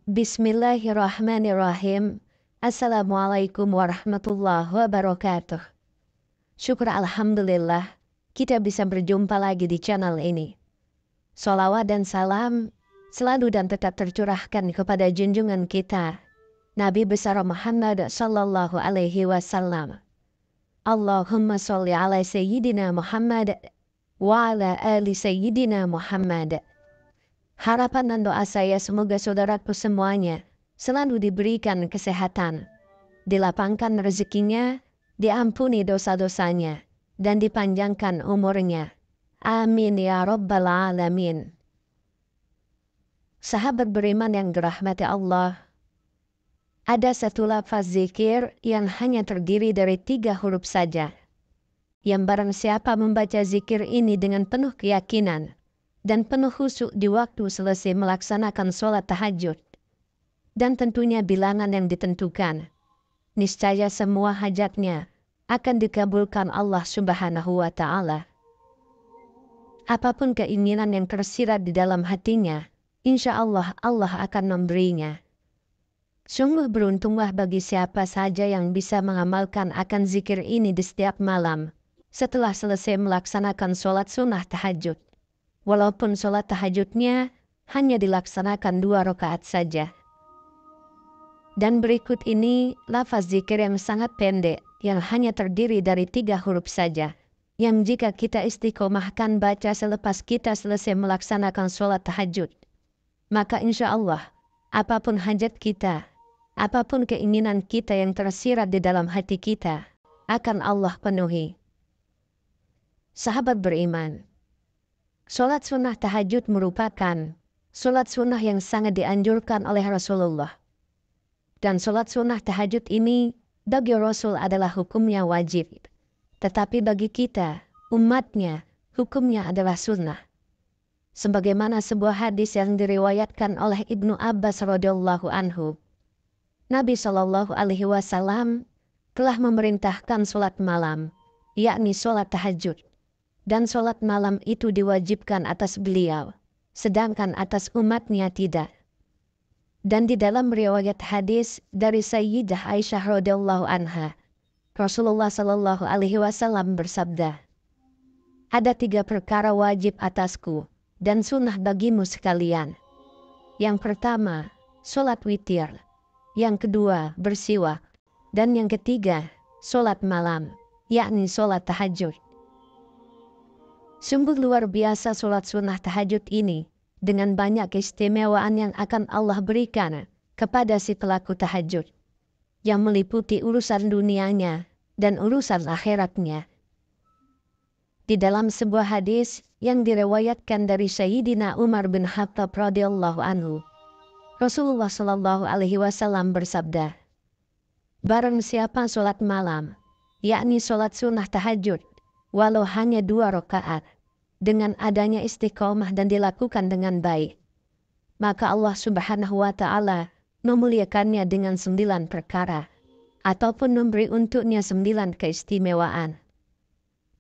Bismillahirrahmanirrahim. Assalamualaikum warahmatullahi wabarakatuh. Syukur alhamdulillah kita bisa berjumpa lagi di channel ini. Sholawat dan salam selalu dan tetap tercurahkan kepada junjungan kita Nabi besar Muhammad sallallahu alaihi wasallam. Allahumma sholli ala sayyidina Muhammad wa ala ali sayyidina Muhammad. Harapan dan doa saya semoga saudaraku semuanya selalu diberikan kesehatan, dilapangkan rezekinya, diampuni dosa-dosanya, dan dipanjangkan umurnya. Amin ya rabbal alamin. Sahabat beriman yang dirahmati Allah, ada satu lafaz zikir yang hanya terdiri dari 3 huruf saja. Yang barang siapa membaca zikir ini dengan penuh keyakinan dan penuh khusyuk di waktu selesai melaksanakan sholat tahajud, dan tentunya bilangan yang ditentukan, niscaya semua hajatnya akan dikabulkan Allah Subhanahu wa Ta'ala. Apapun keinginan yang tersirat di dalam hatinya, insya Allah Allah akan memberinya. Sungguh beruntunglah bagi siapa saja yang bisa mengamalkan akan zikir ini di setiap malam setelah selesai melaksanakan sholat sunnah tahajud. Walaupun sholat tahajudnya hanya dilaksanakan 2 rakaat saja. Dan berikut ini lafaz zikir yang sangat pendek yang hanya terdiri dari 3 huruf saja, yang jika kita istiqomahkan baca selepas kita selesai melaksanakan sholat tahajud, maka insya Allah apapun hajat kita, apapun keinginan kita yang tersirat di dalam hati kita, akan Allah penuhi. Sahabat beriman, sholat sunnah tahajud merupakan sholat sunnah yang sangat dianjurkan oleh Rasulullah. Dan sholat sunnah tahajud ini bagi Rasul adalah hukumnya wajib. Tetapi bagi kita, umatnya, hukumnya adalah sunnah. Sebagaimana sebuah hadis yang diriwayatkan oleh Ibnu Abbas radhiyallahu anhu, Nabi Shallallahu alaihi wasallam telah memerintahkan sholat malam, yakni sholat tahajud. Dan sholat malam itu diwajibkan atas beliau, sedangkan atas umatnya tidak. Dan di dalam riwayat hadis dari Sayyidah Aisyah radhiyallahu anha, Rasulullah sallallahu alaihi wasallam bersabda, "Ada 3 perkara wajib atasku dan sunnah bagimu sekalian. Yang pertama, sholat witir. Yang kedua, bersiwak. Dan yang ketiga, sholat malam, yakni sholat tahajud." Sungguh luar biasa sholat sunnah tahajud ini, dengan banyak keistimewaan yang akan Allah berikan kepada si pelaku tahajud, yang meliputi urusan dunianya dan urusan akhiratnya. Di dalam sebuah hadis yang direwayatkan dari Sayyidina Umar bin Khattab radhiyallahu anhu, Rasulullah sallallahu alaihi wasallam bersabda, "Barang siapa sholat malam, yakni sholat sunnah tahajud, walau hanya 2 rakaat, dengan adanya istiqomah dan dilakukan dengan baik, maka Allah Subhanahu wa Ta'ala memuliakannya dengan 9 perkara, ataupun memberi untuknya 9 keistimewaan.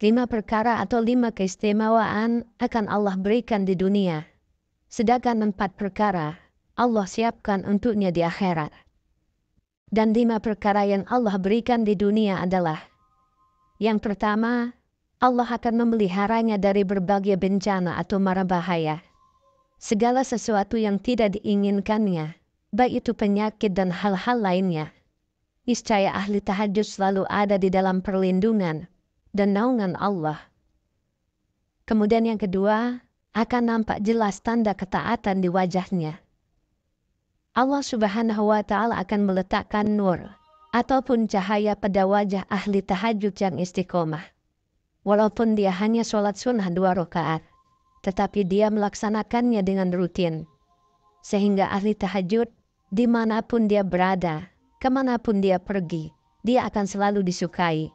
5 perkara atau 5 keistimewaan akan Allah berikan di dunia, sedangkan 4 perkara Allah siapkan untuknya di akhirat. Dan 5 perkara yang Allah berikan di dunia adalah, yang pertama, Allah akan memeliharanya dari berbagai bencana atau mara bahaya. Segala sesuatu yang tidak diinginkannya, baik itu penyakit dan hal-hal lainnya, niscaya ahli tahajud selalu ada di dalam perlindungan dan naungan Allah. Kemudian yang kedua, akan nampak jelas tanda ketaatan di wajahnya. Allah Subhanahu wa Ta'ala akan meletakkan nur ataupun cahaya pada wajah ahli tahajud yang istiqomah. Walaupun dia hanya sholat sunnah 2 rakaat, tetapi dia melaksanakannya dengan rutin. Sehingga ahli tahajud, dimanapun dia berada, kemanapun dia pergi, dia akan selalu disukai,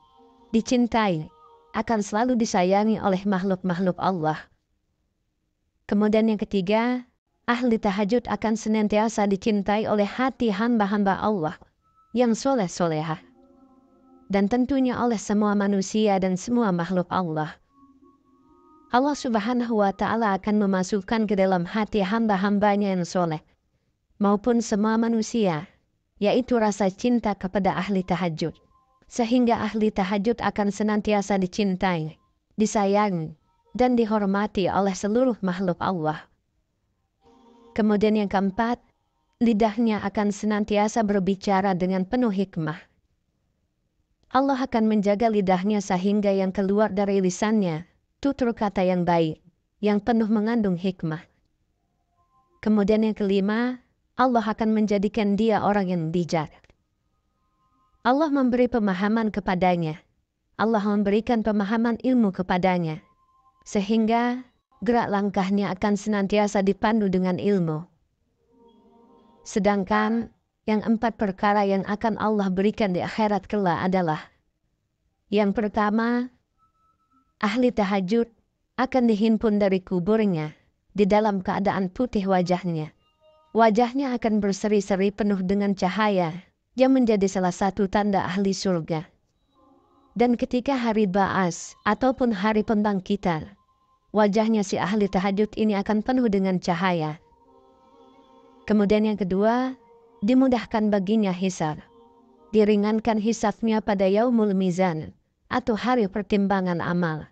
dicintai, akan selalu disayangi oleh makhluk-makhluk Allah. Kemudian yang ketiga, ahli tahajud akan senantiasa dicintai oleh hati hamba-hamba Allah yang soleh-solehah. Dan tentunya oleh semua manusia dan semua makhluk Allah. Allah Subhanahu wa Ta'ala akan memasukkan ke dalam hati hamba-hambanya yang soleh maupun semua manusia, yaitu rasa cinta kepada ahli tahajud. Sehingga ahli tahajud akan senantiasa dicintai, disayangi, dan dihormati oleh seluruh makhluk Allah. Kemudian yang keempat, lidahnya akan senantiasa berbicara dengan penuh hikmah. Allah akan menjaga lidahnya sehingga yang keluar dari lisannya tutur kata yang baik, yang penuh mengandung hikmah. Kemudian yang kelima, Allah akan menjadikan dia orang yang bijak. Allah memberi pemahaman kepadanya. Allah memberikan pemahaman ilmu kepadanya. Sehingga gerak langkahnya akan senantiasa dipandu dengan ilmu. Sedangkan yang 4 perkara yang akan Allah berikan di akhirat kelak adalah: yang pertama, ahli tahajud akan dihimpun dari kuburnya di dalam keadaan putih wajahnya. Wajahnya akan berseri-seri penuh dengan cahaya yang menjadi salah satu tanda ahli surga. Dan ketika hari ba'as ataupun hari pembangkitan, wajahnya si ahli tahajud ini akan penuh dengan cahaya. Kemudian yang kedua, dimudahkan baginya hisab. Diringankan hisabnya pada yaumul mizan atau hari pertimbangan amal.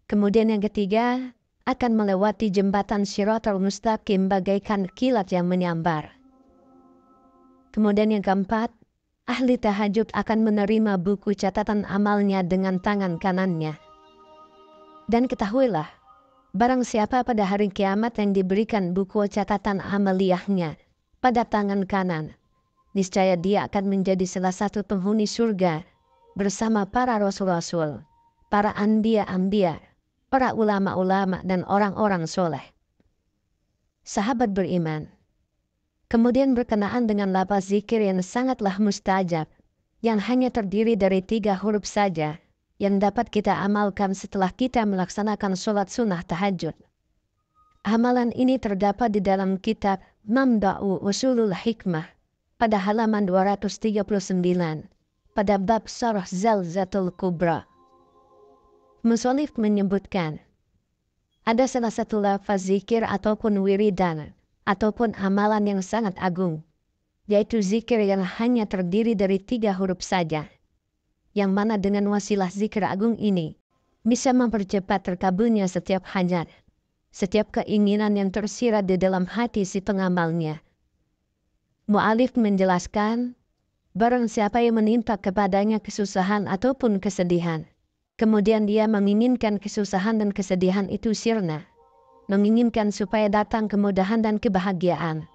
Kemudian yang ketiga, akan melewati jembatan Shiratal Mustaqim bagaikan kilat yang menyambar. Kemudian yang keempat, ahli tahajud akan menerima buku catatan amalnya dengan tangan kanannya. Dan ketahuilah, barang siapa pada hari kiamat yang diberikan buku catatan amaliyahnya pada tangan kanan, niscaya dia akan menjadi salah satu penghuni surga bersama para rasul-rasul, para anbiya-anbiya, para ulama-ulama dan orang-orang soleh. Sahabat beriman, kemudian berkenaan dengan lafaz zikir yang sangatlah mustajab, yang hanya terdiri dari 3 huruf saja, yang dapat kita amalkan setelah kita melaksanakan sholat sunnah tahajud. Amalan ini terdapat di dalam kitab Mamda'u Usulul Hikmah pada halaman 239 pada bab Sarh Zalzatul Kubra. Musonif menyebutkan, ada salah satu lafaz zikir ataupun wiridan ataupun amalan yang sangat agung, yaitu zikir yang hanya terdiri dari 3 huruf saja, yang mana dengan wasilah zikir agung ini bisa mempercepat terkabulnya setiap hajat, setiap keinginan yang tersirat di dalam hati si pengamalnya. Mu'alif menjelaskan, barang siapa yang menimpa kepadanya kesusahan ataupun kesedihan, kemudian dia menginginkan kesusahan dan kesedihan itu sirna, menginginkan supaya datang kemudahan dan kebahagiaan,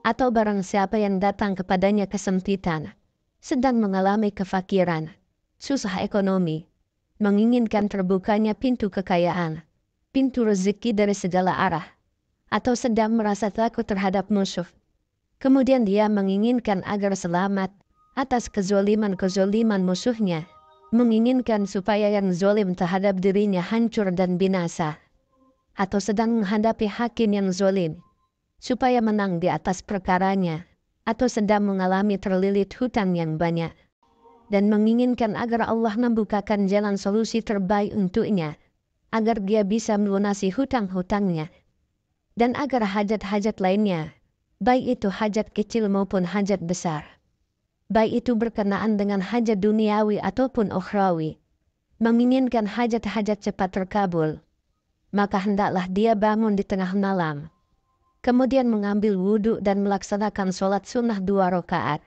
atau barang siapa yang datang kepadanya kesempitan, sedang mengalami kefakiran, susah ekonomi, menginginkan terbukanya pintu kekayaan, pintu rezeki dari segala arah, atau sedang merasa takut terhadap musuh, kemudian dia menginginkan agar selamat atas kezoliman-kezoliman musuhnya, menginginkan supaya yang zolim terhadap dirinya hancur dan binasa, atau sedang menghadapi hakim yang zolim, supaya menang di atas perkaranya, atau sedang mengalami terlilit hutang yang banyak, dan menginginkan agar Allah membukakan jalan solusi terbaik untuknya, agar dia bisa melunasi hutang-hutangnya, dan agar hajat-hajat lainnya, baik itu hajat kecil maupun hajat besar, baik itu berkenaan dengan hajat duniawi ataupun ukhrawi, menginginkan hajat-hajat cepat terkabul, maka hendaklah dia bangun di tengah malam, kemudian mengambil wudhu dan melaksanakan sholat sunnah 2 rakaat,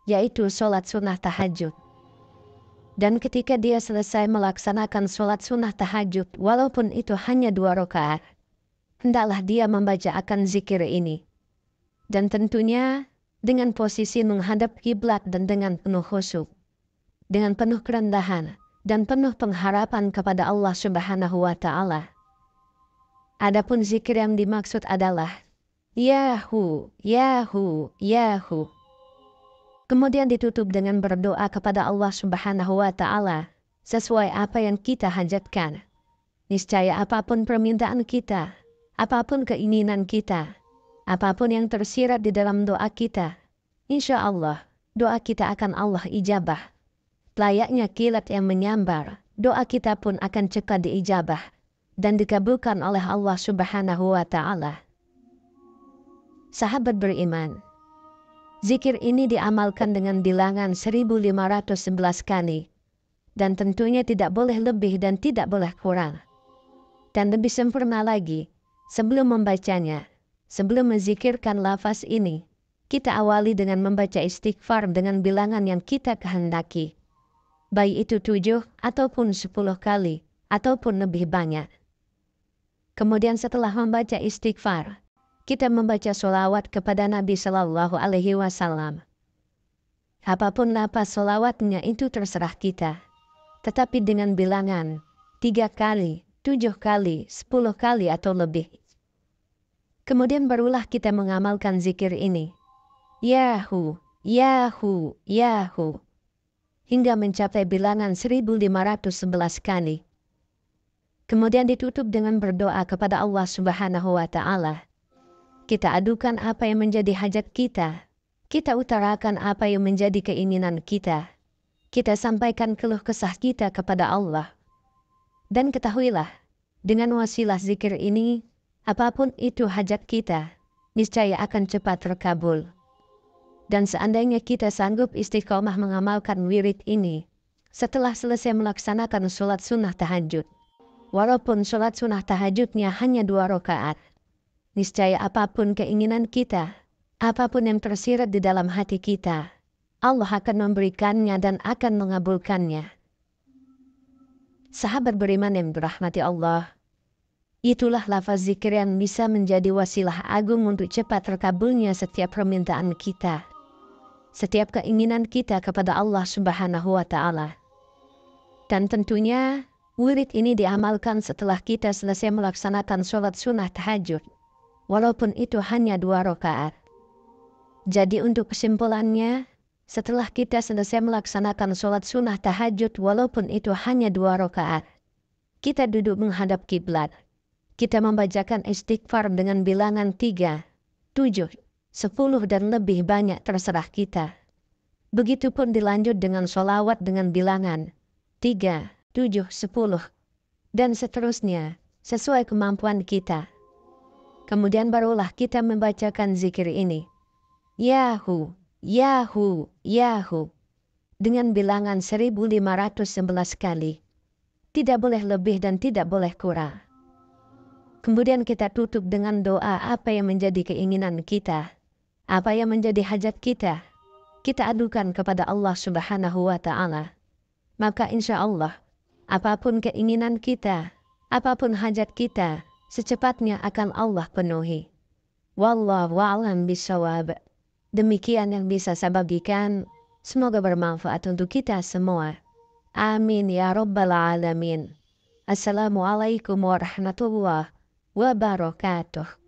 yaitu sholat sunnah tahajud. Dan ketika dia selesai melaksanakan sholat sunnah tahajud, walaupun itu hanya 2 rakaat, hendaklah dia membaca akan zikir ini. Dan tentunya dengan posisi menghadap kiblat dan dengan penuh khusyuk, dengan penuh kerendahan dan penuh pengharapan kepada Allah Subhanahu wa Ta'ala. Adapun zikir yang dimaksud adalah Yahu, Yahu, Yahu. Kemudian ditutup dengan berdoa kepada Allah Subhanahu wa Ta'ala sesuai apa yang kita hajatkan. Niscaya apapun permintaan kita, apapun keinginan kita, apapun yang tersirat di dalam doa kita, insya Allah doa kita akan Allah ijabah. Layaknya kilat yang menyambar, doa kita pun akan cepat diijabah dan dikabulkan oleh Allah Subhanahu wa Ta'ala. Sahabat beriman, zikir ini diamalkan dengan bilangan 1511 kali. Dan tentunya tidak boleh lebih dan tidak boleh kurang. Dan lebih sempurna lagi, sebelum membacanya, sebelum menzikirkan lafaz ini, kita awali dengan membaca istighfar dengan bilangan yang kita kehendaki. Baik itu 7 ataupun 10 kali, ataupun lebih banyak. Kemudian setelah membaca istighfar, kita membaca sholawat kepada Nabi Shallallahu Alaihi Wasallam. Apapun lafaz sholawatnya itu terserah kita. Tetapi dengan bilangan 3 kali, 7 kali, 10 kali atau lebih. Kemudian barulah kita mengamalkan zikir ini. Yahu, Yahu, Yahu. Hingga mencapai bilangan 1511 kali. Kemudian ditutup dengan berdoa kepada Allah Subhanahu wa Ta'ala. Kita adukan apa yang menjadi hajat kita. Kita utarakan apa yang menjadi keinginan kita. Kita sampaikan keluh kesah kita kepada Allah. Dan ketahuilah, dengan wasilah zikir ini, apapun itu hajat kita, niscaya akan cepat terkabul. Dan seandainya kita sanggup istiqomah mengamalkan wirid ini, setelah selesai melaksanakan sholat sunnah tahajud, walaupun sholat sunnah tahajudnya hanya 2 rakaat, niscaya apapun keinginan kita, apapun yang tersirat di dalam hati kita, Allah akan memberikannya dan akan mengabulkannya. Sahabat beriman yang dirahmati Allah, itulah lafaz zikir yang bisa menjadi wasilah agung untuk cepat terkabulnya setiap permintaan kita, setiap keinginan kita kepada Allah Subhanahu wa Ta'ala. Dan tentunya, wirid ini diamalkan setelah kita selesai melaksanakan sholat sunnah tahajud, walaupun itu hanya 2 rakaat. Jadi untuk kesimpulannya, setelah kita selesai melaksanakan sholat sunnah tahajud walaupun itu hanya 2 rakaat, kita duduk menghadap kiblat. Kita membacakan istighfar dengan bilangan 3, 7, 10 dan lebih banyak terserah kita. Begitupun dilanjut dengan sholawat dengan bilangan 3, 7, 10, dan seterusnya sesuai kemampuan kita. Kemudian barulah kita membacakan zikir ini. Yahu, Yahu, Yahu, dengan bilangan 1511 kali. Tidak boleh lebih dan tidak boleh kurang. Kemudian kita tutup dengan doa apa yang menjadi keinginan kita, apa yang menjadi hajat kita. Kita adukan kepada Allah Subhanahu wa Ta'ala. Maka insya Allah, apapun keinginan kita, apapun hajat kita, secepatnya akan Allah penuhi. Wallahu a'lam bishawab. Demikian yang bisa saya bagikan. Semoga bermanfaat untuk kita semua. Amin ya rabbal alamin. Assalamualaikum warahmatullahi wabarakatuh.